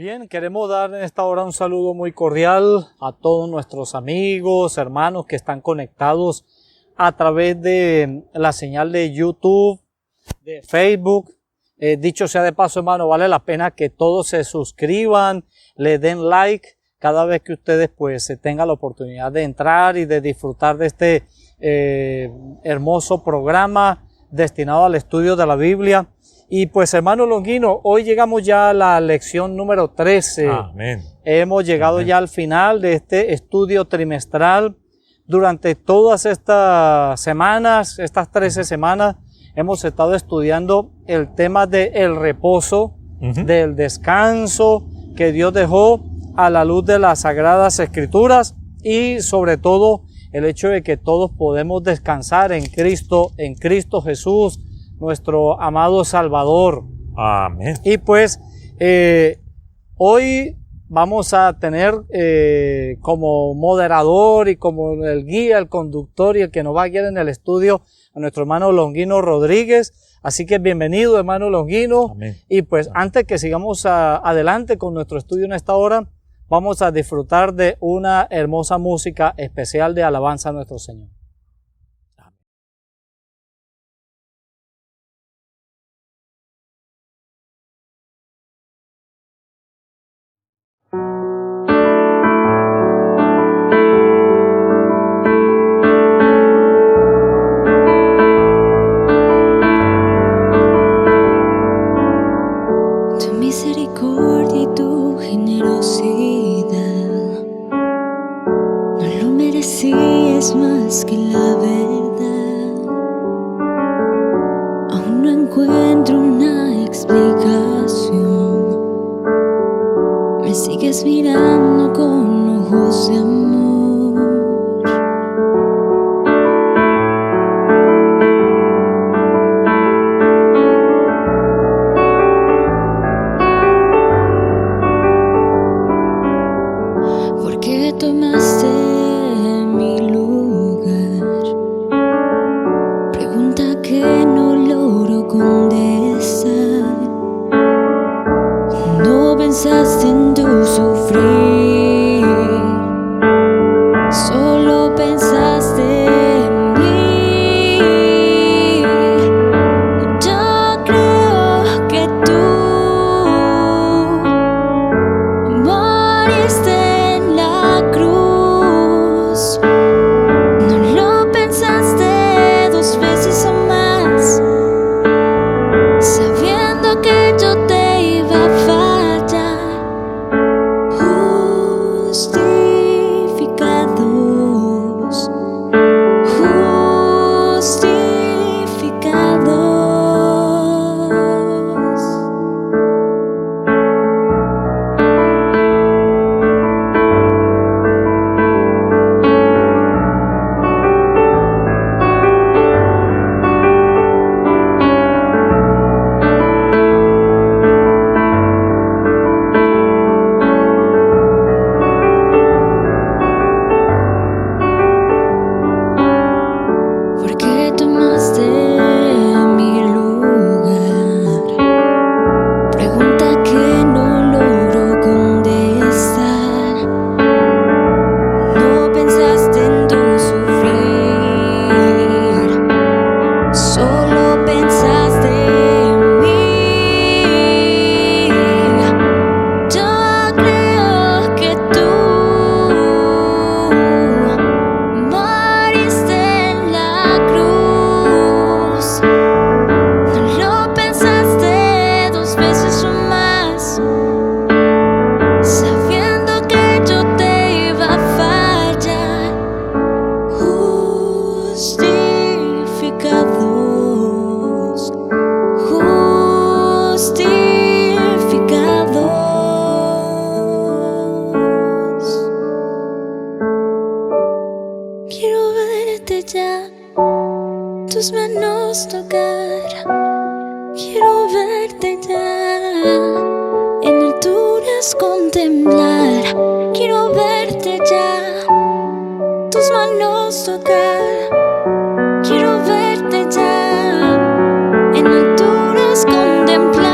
Bien, queremos dar en esta hora un saludo muy cordial a todos nuestros amigos, hermanos que están conectados a través de la señal de YouTube, de Facebook. Dicho sea de paso, hermano, vale la pena que todos se suscriban, le den like cada vez que ustedes pues tengan la oportunidad de entrar y de disfrutar de este hermoso programa destinado al estudio de la Biblia. Y pues, hermano Longuino, hoy llegamos ya a la lección número 13. Amén. Hemos llegado ya al final de este estudio trimestral. Durante todas estas semanas, estas 13 semanas, hemos estado estudiando el tema del reposo, del descanso que Dios dejó a la luz de las Sagradas Escrituras y sobre todo el hecho de que todos podemos descansar en Cristo Jesús, nuestro amado Salvador. Amén. Y pues hoy vamos a tener como moderador y como el guía, el conductor y el que nos va a guiar en el estudio a nuestro hermano Longuino Rodríguez. Así que bienvenido, hermano Longuino. Amén. Y pues antes que sigamos adelante con nuestro estudio en esta hora, vamos a disfrutar de una hermosa música especial de alabanza a nuestro Señor. Tu misericordia y tu generosidad no lo merecías más que la verdad. Aún no encuentro una explicación. Me sigues mirando con ojos de amor. Porque tomaste mi lugar. Pregunta que no logro contestar. No pensaste en tu sufrir, solo pensaste en mí. Yo creo que tú moriste en la cruz. No lo pensaste dos veces o más, sabiendo que yo te iba a fallar. Justificados, justificados. Porque tomaste mi lugar. Pregunta que no logro contestar. No pensaste en tu sufrir, solo pensaste en mí. Yo creo que tú moriste en la cruz. No lo pensaste dos veces o más, sabiendo que yo te iba a fallar. Justificados, justificados. Quiero verte ya, tus manos tocar. Quiero verte ya, en alturas contemplar. Quiero verte ya, tus manos tocar. Quiero verte ya, en alturas contemplar.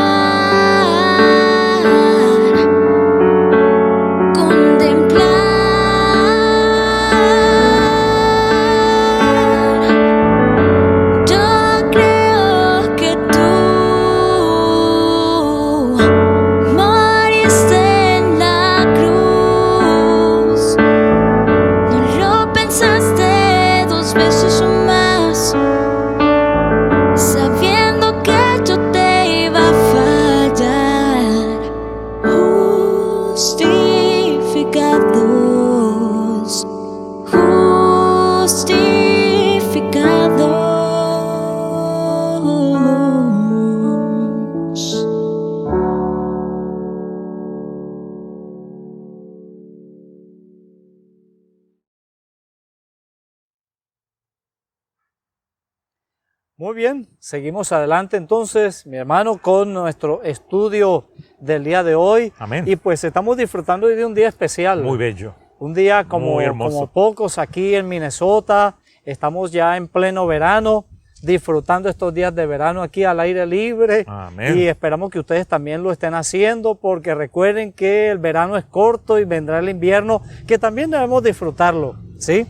Muy bien, seguimos adelante entonces, mi hermano, con nuestro estudio del día de hoy. Amén. Y pues estamos disfrutando de un día especial. Muy bello. Un día Muy como hermoso. pocos aquí en Minnesota. Estamos ya en pleno verano, disfrutando estos días de verano aquí al aire libre. Amén. Y esperamos que ustedes también lo estén haciendo, porque recuerden que el verano es corto y vendrá el invierno, que también debemos disfrutarlo, ¿sí?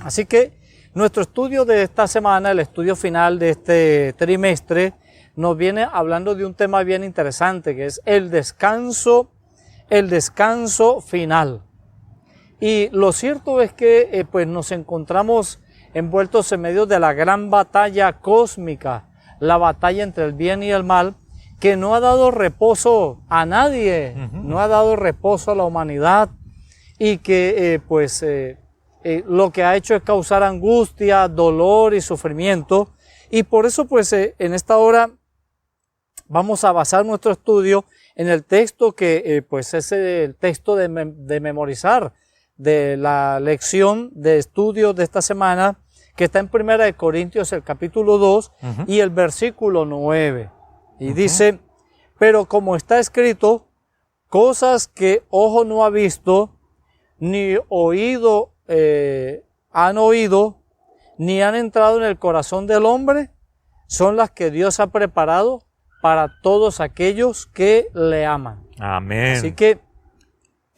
Así que nuestro estudio de esta semana, el estudio final de este trimestre, nos viene hablando de un tema bien interesante, que es el descanso final. Y lo cierto es que pues nos encontramos envueltos en medio de la gran batalla cósmica, la batalla entre el bien y el mal, que no ha dado reposo a nadie, no ha dado reposo a la humanidad, y que lo que ha hecho es causar angustia, dolor y sufrimiento. Y por eso pues en esta hora vamos a basar nuestro estudio en el texto que pues es el texto de memorizar de la lección de estudio de esta semana, que está en 1 Corintios el capítulo 2 y el versículo 9. Y dice, pero como está escrito, cosas que ojo no ha visto, ni oído han oído, ni han entrado en el corazón del hombre, son las que Dios ha preparado para todos aquellos que le aman. Amén. Así que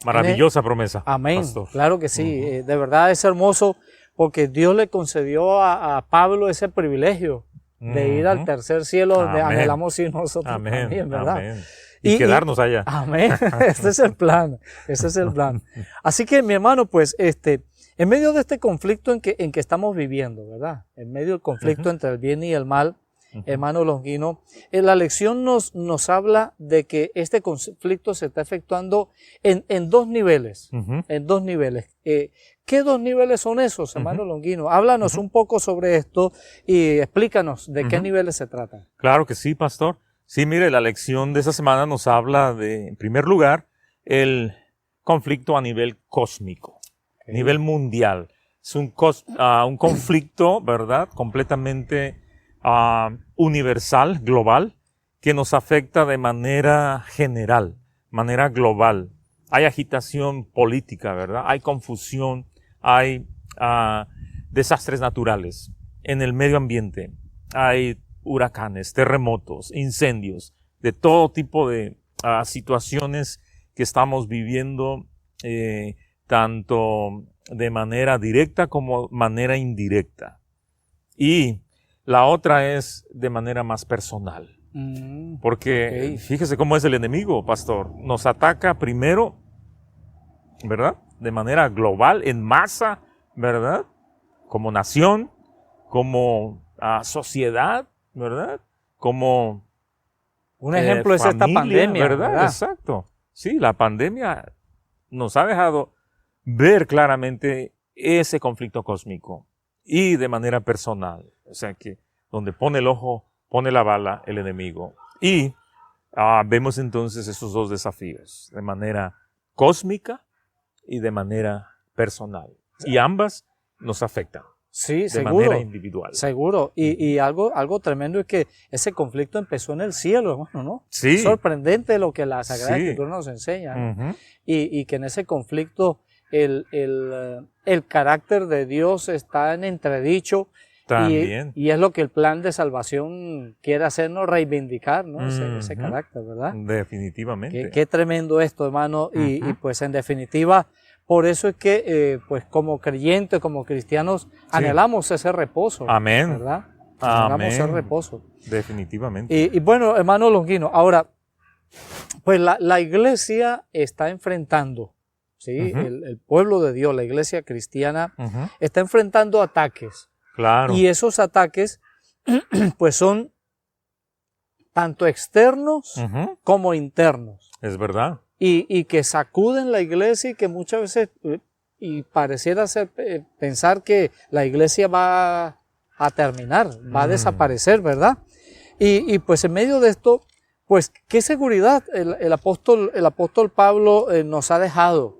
maravillosa promesa. Amén. Pastor. Claro que sí. De verdad es hermoso, porque Dios le concedió a Pablo ese privilegio de ir al tercer cielo, donde Amén. anhelamos ir nosotros Amén. también, ¿verdad? Amén. Y quedarnos allá. Amén. Ese es el plan. Ese es el plan. Así que, mi hermano, pues, en medio de este conflicto en que estamos viviendo, ¿verdad? En medio del conflicto entre el bien y el mal, hermano Longino, la lección nos habla de que este conflicto se está efectuando en dos niveles. En dos niveles. ¿Qué dos niveles son esos, hermano Longino? Háblanos un poco sobre esto y explícanos de qué niveles se tratan. Claro que sí, pastor. Sí, mire, la lección de esta semana nos habla de, en primer lugar, el conflicto a nivel cósmico, a nivel mundial. Es un conflicto, ¿verdad?, completamente universal, global, que nos afecta de manera general, manera global. Hay agitación política, ¿verdad? Hay confusión, hay desastres naturales en el medio ambiente, hay huracanes, terremotos, incendios, de todo tipo de situaciones que estamos viviendo, tanto de manera directa como manera indirecta. Y la otra es de manera más personal. Porque fíjese cómo es el enemigo, pastor. Nos ataca primero, ¿verdad?, de manera global, en masa, ¿verdad?, como nación, como sociedad, ¿verdad?, como un ejemplo es esta pandemia, ¿verdad? Exacto. Sí, la pandemia nos ha dejado ver claramente ese conflicto cósmico y de manera personal. O sea que donde pone el ojo, pone la bala el enemigo. Y vemos entonces esos dos desafíos, de manera cósmica y de manera personal. Y ambas nos afectan. Sí, de seguro, manera individual. Seguro. Y algo tremendo es que ese conflicto empezó en el cielo, hermano, ¿no? Sí. Es sorprendente lo que la Sagrada Escritura nos enseña, ¿no? Y que en ese conflicto el carácter de Dios está en entredicho. También. Y es lo que el plan de salvación quiere hacernos reivindicar, ¿no? Ese carácter, ¿verdad? Definitivamente. Qué tremendo esto, hermano. Y pues en definitiva, por eso es que pues como creyentes, como cristianos, anhelamos ese reposo. Amén. ¿Verdad? Amén. Anhelamos ese reposo. Definitivamente. Y bueno, hermano Longino, ahora, pues la iglesia está enfrentando, ¿sí? El pueblo de Dios, la iglesia cristiana, está enfrentando ataques. Claro. Y esos ataques, pues son tanto externos como internos. Es verdad. Y que sacuden la iglesia y que muchas veces, y pareciera pensar que la iglesia va a terminar, va a desaparecer, ¿verdad? Y pues en medio de esto, pues qué seguridad el apóstol Pablo nos ha dejado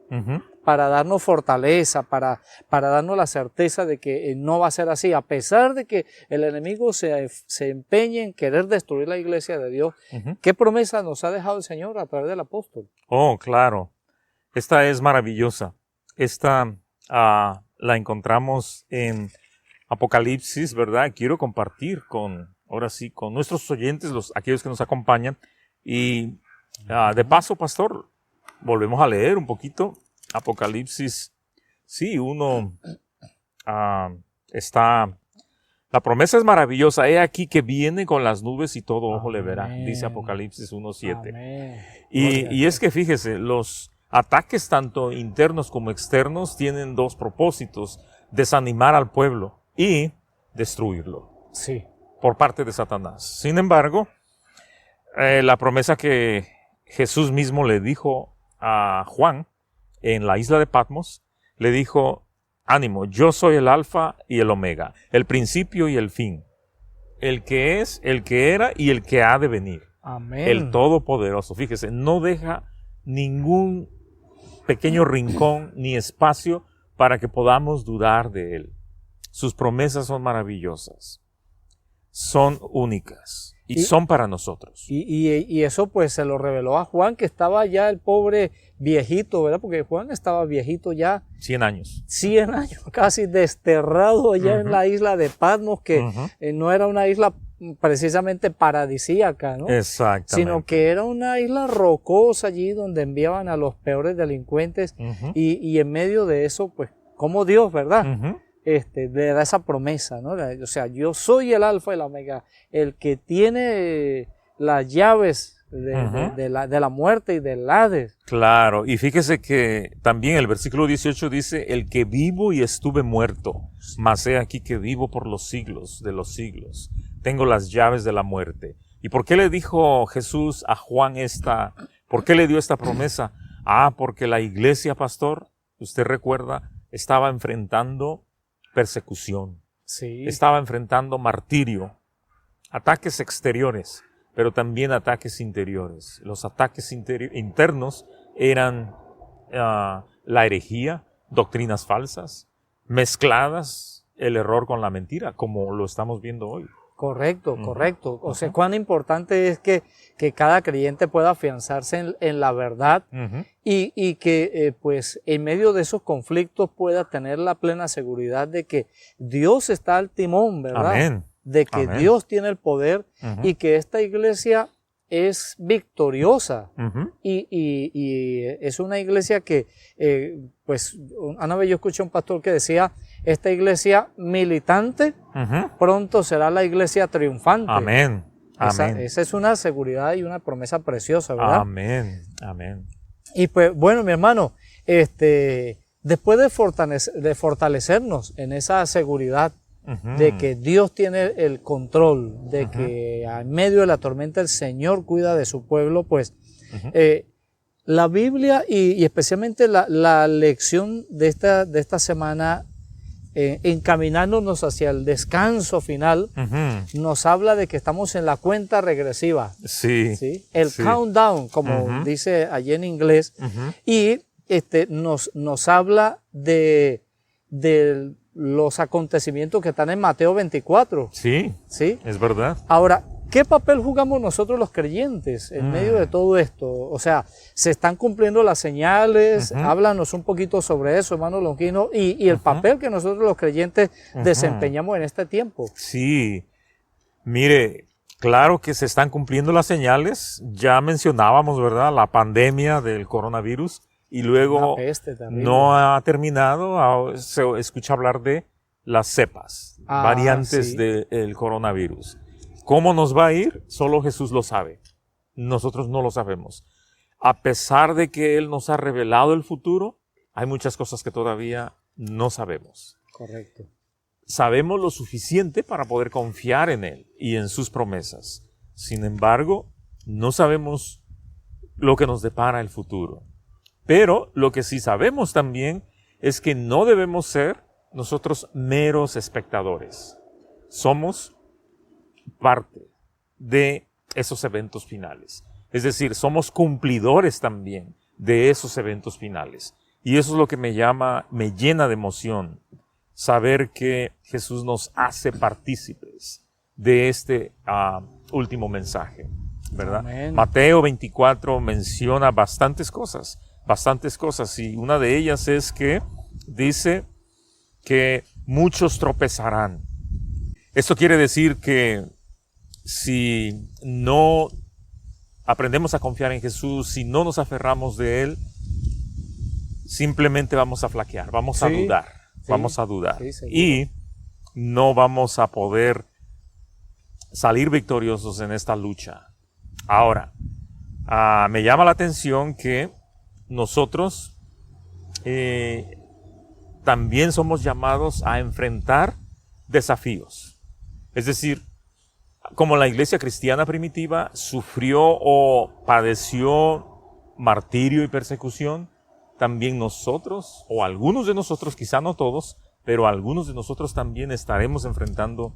para darnos fortaleza, para darnos la certeza de que no va a ser así, a pesar de que el enemigo se empeñe en querer destruir la iglesia de Dios. ¿Qué promesa nos ha dejado el Señor a través del apóstol? Oh, claro. Esta es maravillosa. Esta la encontramos en Apocalipsis, ¿verdad? Quiero compartir ahora sí, con nuestros oyentes, aquellos que nos acompañan. Y de paso, pastor, volvemos a leer un poquito. Apocalipsis, sí, la promesa es maravillosa. He aquí que viene con las nubes y todo ojo le verá, dice Apocalipsis 1:7. Y es que fíjese, los ataques tanto internos como externos tienen dos propósitos: desanimar al pueblo y destruirlo. Sí. Por parte de Satanás. Sin embargo, la promesa que Jesús mismo le dijo a Juan en la isla de Patmos, le dijo: ánimo, yo soy el alfa y el omega, el principio y el fin, el que es, el que era y el que ha de venir. Amén. El Todopoderoso. Fíjese, no deja ningún pequeño rincón ni espacio para que podamos dudar de él. Sus promesas son maravillosas, son únicas y son para nosotros. Y eso pues se lo reveló a Juan, que estaba ya el pobre viejito, ¿verdad? Porque Juan estaba viejito ya. 100 años. 100 años, casi desterrado allá en la isla de Patmos, que no era una isla precisamente paradisíaca, ¿no? Exactamente. Sino que era una isla rocosa allí donde enviaban a los peores delincuentes y en medio de eso, pues, como Dios, ¿verdad? Le da esa promesa, ¿no? O sea, yo soy el alfa y la omega, el que tiene las llaves de la muerte y del Hades. Claro, y fíjese que también el versículo 18 dice: el que vivo y estuve muerto, mas he aquí que vivo por los siglos de los siglos, tengo las llaves de la muerte. ¿Y por qué le dijo Jesús a Juan por qué le dio esta promesa? Porque la iglesia, pastor, usted recuerda, estaba enfrentando persecución, estaba enfrentando martirio, ataques exteriores, pero también ataques interiores. Los ataques internos eran la herejía, doctrinas falsas, mezcladas el error con la mentira, como lo estamos viendo hoy. Correcto, correcto. O sea, cuán importante es que cada creyente pueda afianzarse en la verdad y que pues en medio de esos conflictos pueda tener la plena seguridad de que Dios está al timón, ¿verdad? Amén. De que Dios tiene el poder y que esta iglesia es victoriosa y es una iglesia que, pues, una vez yo escuché a un pastor que decía: esta iglesia militante pronto será la iglesia triunfante. Amén. Esa es una seguridad y una promesa preciosa, ¿verdad? Amén. Amén. Y pues, bueno, mi hermano, después de fortalecernos en esa seguridad, de que Dios tiene el control, de que en medio de la tormenta el Señor cuida de su pueblo, pues la Biblia y especialmente la lección de esta semana, encaminándonos hacia el descanso final, nos habla de que estamos en la cuenta regresiva. Sí. El countdown, como dice allí en inglés, y nos habla de los acontecimientos que están en Mateo 24. Sí, es verdad. Ahora, ¿qué papel jugamos nosotros los creyentes en medio de todo esto? O sea, ¿se están cumpliendo las señales? Háblanos un poquito sobre eso, hermano Longino, y el papel que nosotros los creyentes desempeñamos en este tiempo. Sí, mire, claro que se están cumpliendo las señales. Ya mencionábamos, ¿verdad?, la pandemia del coronavirus. Y luego no ha terminado, se escucha hablar de las cepas, variantes del coronavirus. ¿Cómo nos va a ir? Solo Jesús lo sabe. Nosotros no lo sabemos. A pesar de que Él nos ha revelado el futuro, hay muchas cosas que todavía no sabemos. Correcto. Sabemos lo suficiente para poder confiar en Él y en sus promesas. Sin embargo, no sabemos lo que nos depara el futuro. Pero lo que sí sabemos también es que no debemos ser nosotros meros espectadores. Somos parte de esos eventos finales. Es decir, somos cumplidores también de esos eventos finales. Y eso es lo que me llena de emoción, saber que Jesús nos hace partícipes de este último mensaje, ¿verdad? Amén. Mateo 24 menciona bastantes cosas, y una de ellas es que dice que muchos tropezarán. Esto quiere decir que si no aprendemos a confiar en Jesús, si no nos aferramos de Él, simplemente vamos a flaquear, vamos a dudar, Sí, y no vamos a poder salir victoriosos en esta lucha. Ahora, me llama la atención que nosotros también somos llamados a enfrentar desafíos. Es decir, como la iglesia cristiana primitiva sufrió o padeció martirio y persecución, también nosotros, o algunos de nosotros, quizá no todos, pero algunos de nosotros también estaremos enfrentando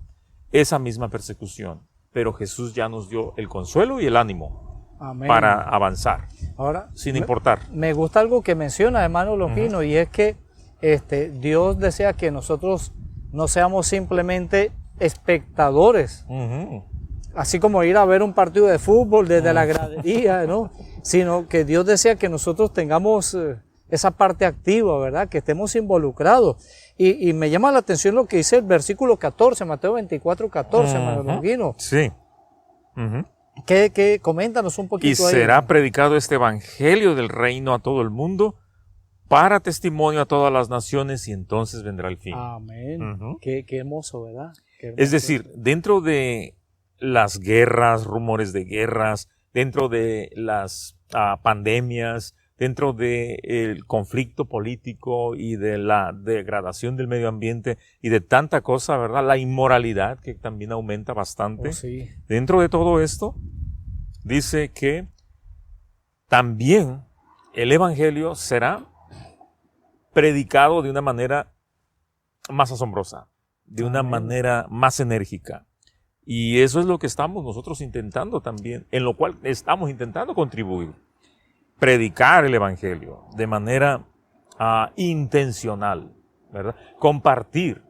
esa misma persecución. Pero Jesús ya nos dio el consuelo y el ánimo Amén. para avanzar, Ahora, sin importar. me gusta algo que menciona, hermano Longino, y es que Dios desea que nosotros no seamos simplemente espectadores, así como ir a ver un partido de fútbol desde la gradería, ¿no? Sino que Dios desea que nosotros tengamos esa parte activa, ¿verdad? Que estemos involucrados. Y me llama la atención lo que dice el versículo 14, Mateo 24, 14, hermano Longino. Sí. Coméntanos un poquito Y ahí. será predicado este evangelio del reino a todo el mundo para testimonio a todas las naciones, y entonces vendrá el fin. Amén. Qué hermoso, ¿verdad? Qué hermoso. Es decir, dentro de las guerras, rumores de guerras, dentro de las pandemias, dentro del conflicto político y de la degradación del medio ambiente y de tanta cosa, ¿verdad? La inmoralidad, que también aumenta bastante. Oh, sí. Dentro de todo esto, dice que también el evangelio será predicado de una manera más asombrosa, de una manera más enérgica. Y eso es lo que estamos nosotros intentando también, en lo cual estamos intentando contribuir. Predicar el evangelio de manera intencional, ¿verdad? Compartir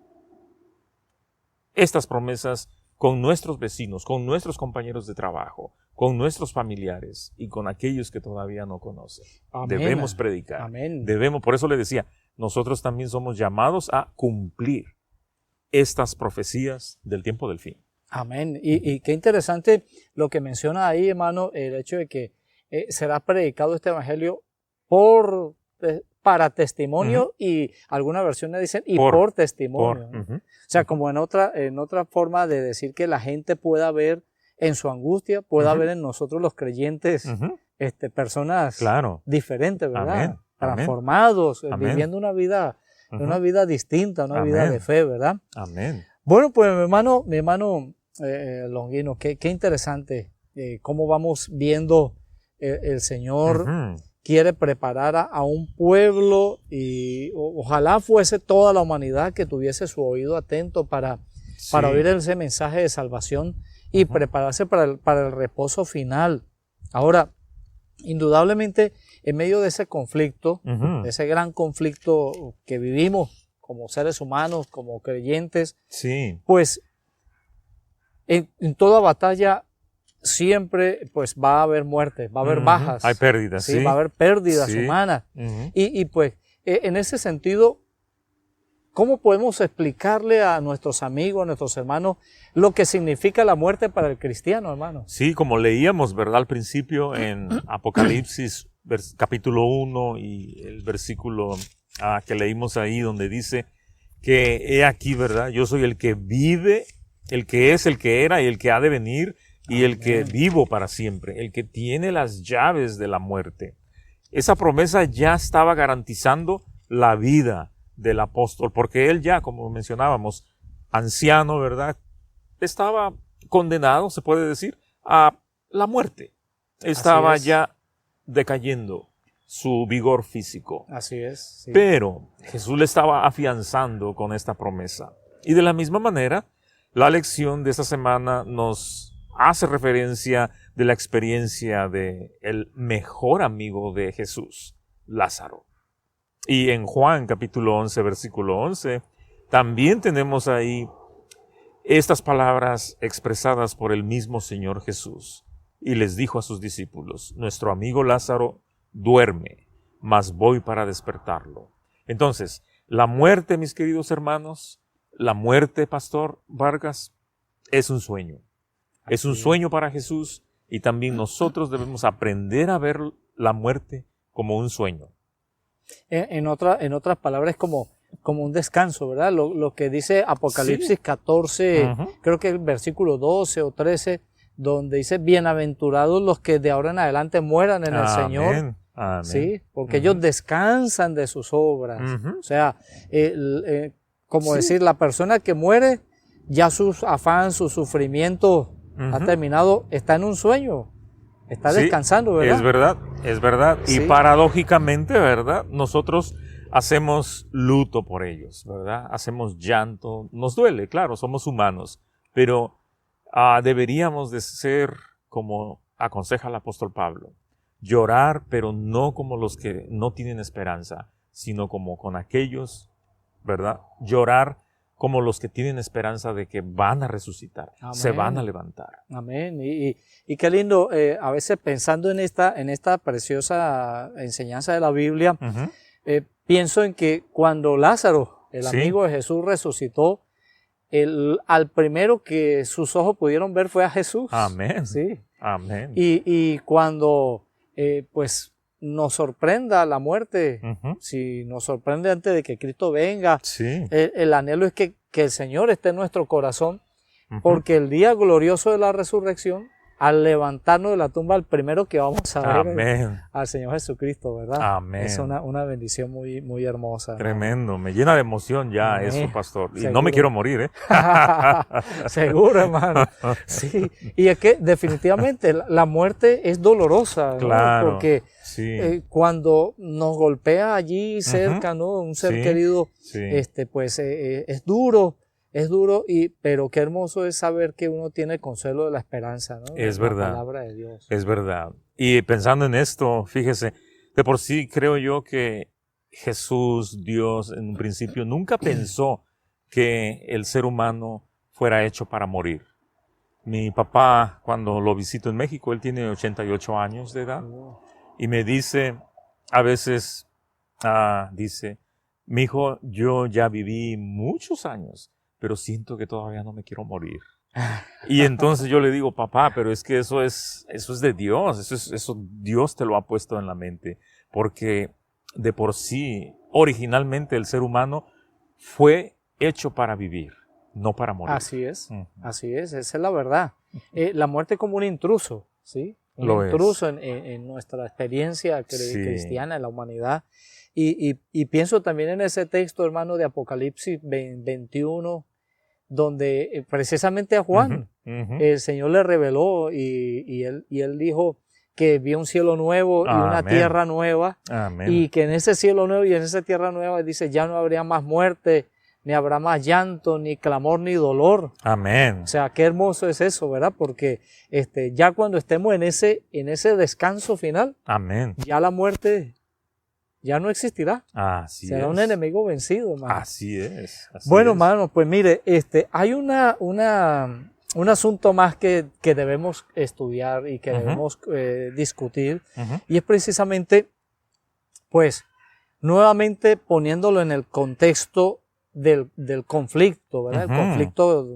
estas promesas con nuestros vecinos, con nuestros compañeros de trabajo, con nuestros familiares y con aquellos que todavía no conocen. Amén. Debemos predicar. Amén. Por eso le decía, nosotros también somos llamados a cumplir estas profecías del tiempo del fin. Amén. Y qué interesante lo que menciona ahí, hermano, el hecho de que será predicado este evangelio para testimonio, y algunas versiones dicen por testimonio. ¿no? O sea, como en otra forma de decir que la gente pueda ver en su angustia, pueda ver en nosotros los creyentes personas diferentes, ¿verdad? Amén. Transformados, Amén. viviendo una vida distinta, una vida de fe, ¿verdad? Amén. Bueno, pues mi hermano Longino, qué interesante cómo vamos viendo el Señor quiere preparar a un pueblo, y ojalá fuese toda la humanidad que tuviese su oído atento para oír ese mensaje de salvación y prepararse para el reposo final. Ahora, indudablemente, en medio de ese conflicto, de ese gran conflicto que vivimos como seres humanos, como creyentes, pues en toda batalla siempre pues va a haber muerte, va a haber bajas. Hay pérdidas, ¿sí? Va a haber pérdidas humanas. Y pues en ese sentido, ¿cómo podemos explicarle a nuestros amigos, a nuestros hermanos, lo que significa la muerte para el cristiano, hermano? Sí, como leíamos, ¿verdad? Al principio en Apocalipsis capítulo 1 y el versículo que leímos ahí, donde dice que he aquí, ¿verdad? Yo soy el que vive, el que es, el que era y el que ha de venir, y el que vivo para siempre, el que tiene las llaves de la muerte. Esa promesa ya estaba garantizando la vida del apóstol, porque él ya, como mencionábamos, anciano, ¿verdad? Estaba condenado, se puede decir, a la muerte. Estaba ya decayendo su vigor físico. Así es. Sí. Pero Jesús le estaba afianzando con esta promesa. Y de la misma manera, la lección de esta semana nos hace referencia de la experiencia de el mejor amigo de Jesús, Lázaro. Y en Juan capítulo 11, versículo 11, también tenemos ahí estas palabras expresadas por el mismo Señor Jesús. Y les dijo a sus discípulos, nuestro amigo Lázaro duerme, mas voy para despertarlo. Entonces, la muerte, mis queridos hermanos, la muerte, Pastor Vargas, es un sueño. Es un sueño para Jesús y también nosotros debemos aprender a ver la muerte como un sueño. En otras palabras, como un descanso, ¿verdad? Lo que dice Apocalipsis 14, creo que el versículo 12 o 13, donde dice, bienaventurados los que de ahora en adelante mueran en el Señor. Amén. Sí, porque ellos descansan de sus obras. O sea, como decir, la persona que muere, ya sus afán, su sufrimiento ha terminado, está en un sueño. Está descansando, ¿verdad? Es verdad. Sí. Y paradójicamente, ¿verdad? Nosotros hacemos luto por ellos, ¿verdad? Hacemos llanto. Nos duele, claro, somos humanos. Pero deberíamos de ser como aconseja el apóstol Pablo. Llorar, pero no como los que no tienen esperanza, sino como con aquellos, ¿verdad? Llorar como los que tienen esperanza de que van a resucitar, Amén. Se van a levantar. Amén. Y qué lindo, a veces pensando en esta preciosa enseñanza de la Biblia, pienso en que cuando Lázaro, el amigo de Jesús, resucitó, al primero que sus ojos pudieron ver fue a Jesús. Amén. Sí. Amén. Y cuando pues nos sorprenda la muerte, si nos sorprende antes de que Cristo venga, el anhelo es que el Señor esté en nuestro corazón, porque el día glorioso de la resurrección, al levantarnos de la tumba, el primero que vamos a ver al Señor Jesucristo, ¿verdad? Amén. Es una bendición muy, muy hermosa. Tremendo, me llena de emoción ya eso, pastor. Y no me quiero morir, ¿eh? Seguro, hermano. Sí, y es que definitivamente la muerte es dolorosa, ¿no? Claro, porque cuando nos golpea allí cerca, ¿no? Un ser querido, pues es duro. Es duro, pero qué hermoso es saber que uno tiene el consuelo de la esperanza, ¿no? Es la verdad. Palabra de Dios. Es verdad. Y pensando en esto, fíjese, de por sí creo yo que Jesús, Dios, en un principio nunca pensó que el ser humano fuera hecho para morir. Mi papá, cuando lo visito en México, él tiene 88 años de edad, y me dice, a veces, dice, mijo, yo ya viví muchos años, pero siento que todavía no me quiero morir. Y entonces yo le digo, papá, pero es que eso es de Dios, eso Dios te lo ha puesto en la mente, porque de por sí, originalmente el ser humano fue hecho para vivir, no para morir. Así es, esa es la verdad. La muerte como un intruso, ¿sí? Un intruso en nuestra experiencia cristiana, en la humanidad. Y pienso también en ese texto, hermano, de Apocalipsis 21, donde precisamente a Juan el Señor le reveló y él dijo que vio un cielo nuevo y una tierra nueva. Amén. Y que en ese cielo nuevo y en esa tierra nueva, dice, ya no habría más muerte, ni habrá más llanto, ni clamor, ni dolor. Amén. O sea, qué hermoso es eso, ¿verdad? Porque ya cuando estemos en ese descanso final, amén, ya la muerte ya no existirá. Será un enemigo vencido, hermano. Así es. Bueno, hermano, pues mire, hay un asunto más que debemos estudiar y que debemos discutir, y es precisamente, pues, nuevamente poniéndolo en el contexto del conflicto, ¿verdad? El conflicto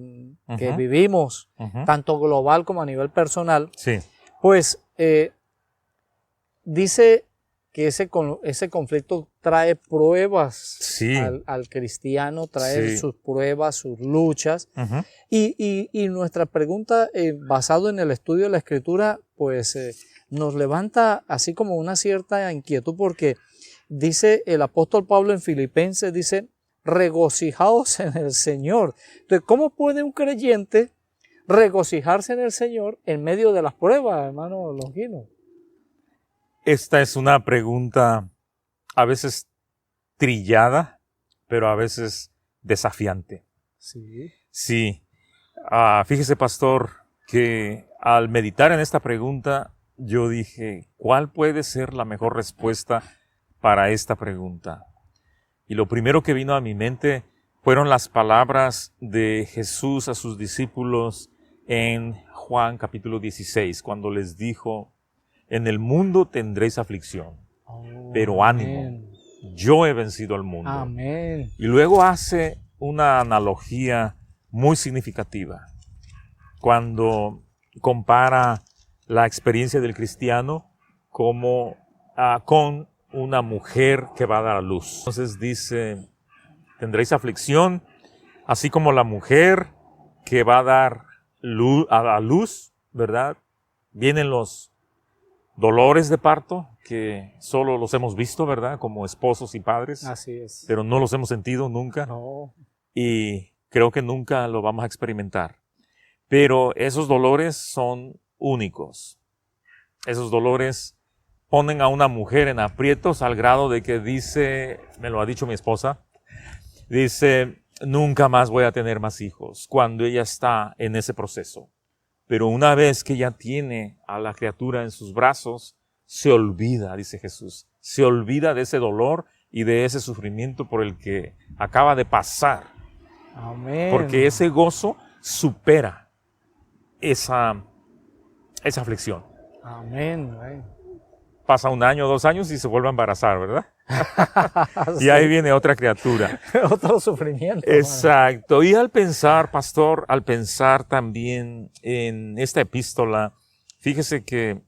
que vivimos, tanto global como a nivel personal. Sí. Pues, dice que ese conflicto trae pruebas al cristiano, trae sus pruebas, sus luchas. Y nuestra pregunta, basado en el estudio de la Escritura, pues nos levanta así como una cierta inquietud, porque dice el apóstol Pablo en Filipenses, dice, regocijaos en el Señor. Entonces, ¿cómo puede un creyente regocijarse en el Señor en medio de las pruebas, hermano Longino? Esta es una pregunta a veces trillada, pero a veces desafiante. Sí. Sí. Fíjese, pastor, que al meditar en esta pregunta, yo dije, ¿cuál puede ser la mejor respuesta para esta pregunta? Y lo primero que vino a mi mente fueron las palabras de Jesús a sus discípulos en Juan capítulo 16, cuando les dijo, en el mundo tendréis aflicción, pero ánimo, amén. yo he vencido al mundo. Amén. Y luego hace una analogía muy significativa cuando compara la experiencia del cristiano como con una mujer que va a dar a luz. Entonces dice, tendréis aflicción, así como la mujer que va a dar a luz, ¿verdad? Vienen los dolores de parto, que solo los hemos visto, ¿verdad? Como esposos y padres, Así es. pero no los hemos sentido nunca. No. Y creo que nunca lo vamos a experimentar. Pero esos dolores son únicos. Esos dolores ponen a una mujer en aprietos al grado de que dice, me lo ha dicho mi esposa, dice, nunca más voy a tener más hijos cuando ella está en ese proceso. Pero una vez que ella tiene a la criatura en sus brazos, se olvida, dice Jesús, se olvida de ese dolor y de ese sufrimiento por el que acaba de pasar. Amén. Porque ese gozo supera esa aflicción. Amén. Amén. Pasa 1 año, 2 años y se vuelve a embarazar, ¿verdad? Sí. Y ahí viene otra criatura. Otro sufrimiento. Hermano. Exacto. Y al pensar, pastor, al pensar también en esta epístola, fíjese que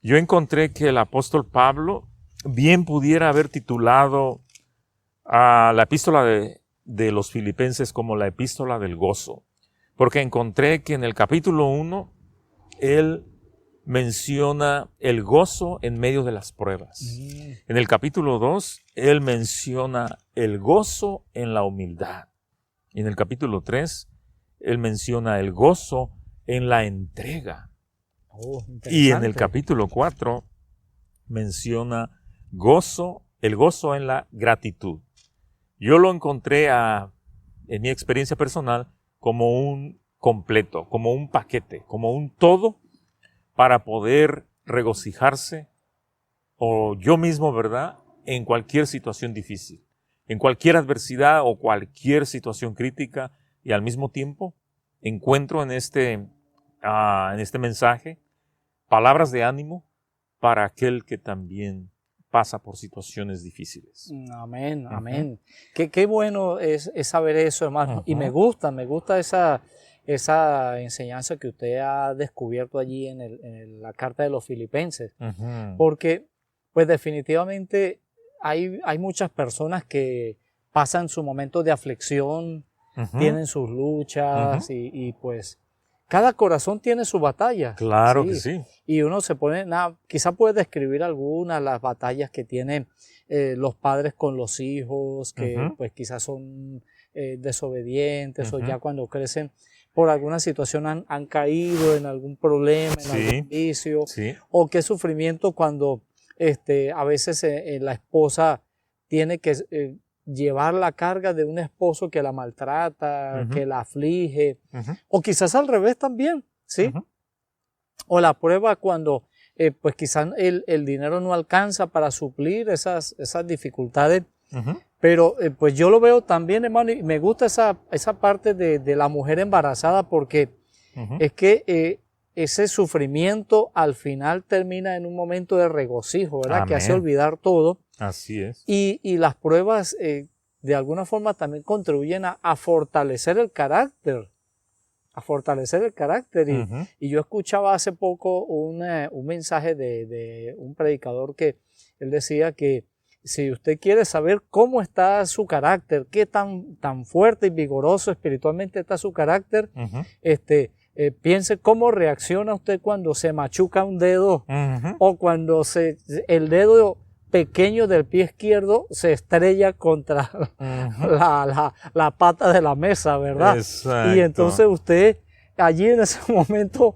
yo encontré que el apóstol Pablo bien pudiera haber titulado a la epístola de los Filipenses como la epístola del gozo, porque encontré que en el capítulo 1 él menciona el gozo en medio de las pruebas. En el capítulo 2 él menciona el gozo en la humildad. Y en el capítulo 3 él menciona el gozo en la entrega. Y en el capítulo 4 menciona el gozo en la gratitud. Yo lo encontré en mi experiencia personal como un completo, como un paquete, como un todo para poder regocijarse o yo mismo, ¿verdad?, en cualquier situación difícil, en cualquier adversidad o cualquier situación crítica, y al mismo tiempo encuentro en este mensaje palabras de ánimo para aquel que también pasa por situaciones difíciles. Amén, amén. Qué bueno es saber eso, hermano. Y me gusta esa enseñanza que usted ha descubierto allí en la carta de los Filipenses. Porque, pues definitivamente hay muchas personas que pasan su momento de aflicción, tienen sus luchas y pues cada corazón tiene su batalla. Claro ¿sí? que sí. Y uno se pone, quizá puede describir algunas, las batallas que tienen los padres con los hijos, que pues quizás son desobedientes o ya cuando crecen por alguna situación han caído en algún problema, en algún vicio, o qué sufrimiento cuando a veces la esposa tiene que llevar la carga de un esposo que la maltrata, que la aflige, o quizás al revés también, ¿sí? O la prueba cuando pues quizás el dinero no alcanza para suplir esas dificultades, pero pues yo lo veo también, hermano, y me gusta esa parte de la mujer embarazada porque es que ese sufrimiento al final termina en un momento de regocijo, ¿verdad? Amén. Que hace olvidar todo. Así es. Y las pruebas de alguna forma también contribuyen a fortalecer el carácter. A fortalecer el carácter. Y yo escuchaba hace poco un mensaje de un predicador que él decía que si usted quiere saber cómo está su carácter, qué tan fuerte y vigoroso espiritualmente está su carácter, piense cómo reacciona usted cuando se machuca un dedo o cuando el dedo pequeño del pie izquierdo se estrella contra la pata de la mesa, ¿verdad? Exacto. Y entonces usted allí en ese momento,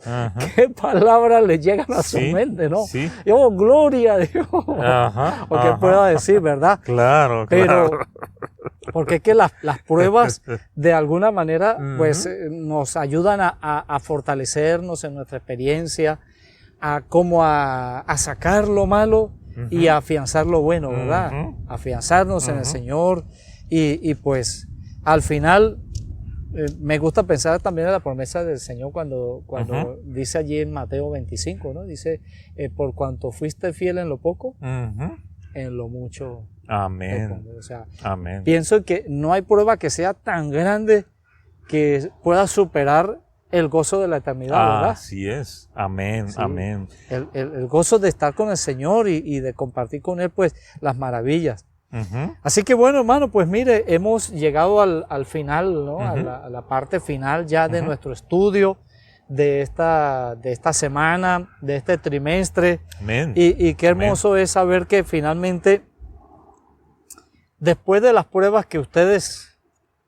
¿qué palabras le llegan a su mente, no? Sí. Oh, gloria a Dios. O que pueda decir, ¿verdad? Claro, Pero, porque es que las pruebas de alguna manera pues nos ayudan a fortalecernos en nuestra experiencia, a sacar lo malo y afianzar lo bueno, ¿verdad? Ujú. Afianzarnos en el Señor y pues al final me gusta pensar también en la promesa del Señor cuando dice allí en Mateo 25, ¿no? Dice, por cuanto fuiste fiel en lo poco, Ujú. en lo mucho te Amén. pondré. O sea, Amén. pienso que no hay prueba que sea tan grande que pueda superar el gozo de la eternidad, ¿verdad? Así es. Amén. Sí. Amén. El gozo de estar con el Señor y de compartir con Él, pues, las maravillas. Ujú. Así que bueno, hermano, pues mire, hemos llegado al final, ¿no? A la parte final ya de nuestro estudio de esta semana, de este trimestre. Amén. Y qué hermoso es saber que finalmente, después de las pruebas que ustedes,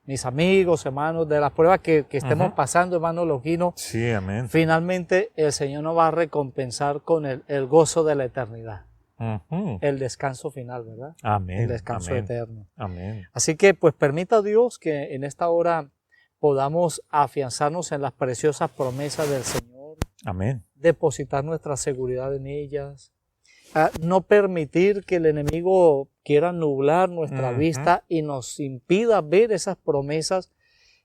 mis amigos, hermanos, de las pruebas que estemos pasando, hermano Longino, Sí, amén. finalmente el Señor nos va a recompensar con el gozo de la eternidad, Ujú. el descanso final, ¿verdad? Amén. El descanso Amén. eterno. Amén. Así que pues permita Dios que en esta hora podamos afianzarnos en las preciosas promesas del Señor, Amén. depositar nuestra seguridad en ellas, no permitir que el enemigo quiera nublar nuestra vista y nos impida ver esas promesas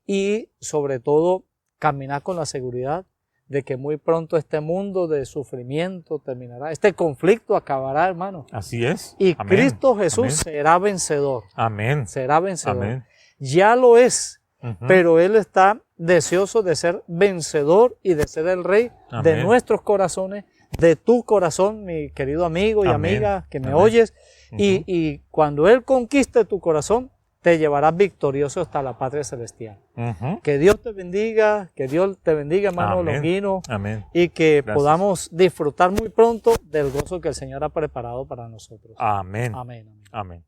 y sobre todo caminar con la seguridad de que muy pronto este mundo de sufrimiento terminará, este conflicto acabará, hermano, Así es. y Amén. Cristo Jesús Amén. será vencedor, Amén. será vencedor. Amén. Ya lo es, Ujú. pero Él está deseoso de ser vencedor y de ser el Rey de Amén. nuestros corazones, de tu corazón, mi querido amigo y Amén. amiga que me Amén. oyes. Y cuando Él conquiste tu corazón, te llevará victorioso hasta la patria celestial. Ujú. Que Dios te bendiga, hermano Amén. Longino, Amén. y que Gracias. podamos disfrutar muy pronto del gozo que el Señor ha preparado para nosotros. Amén. Amén. Amén. Amén.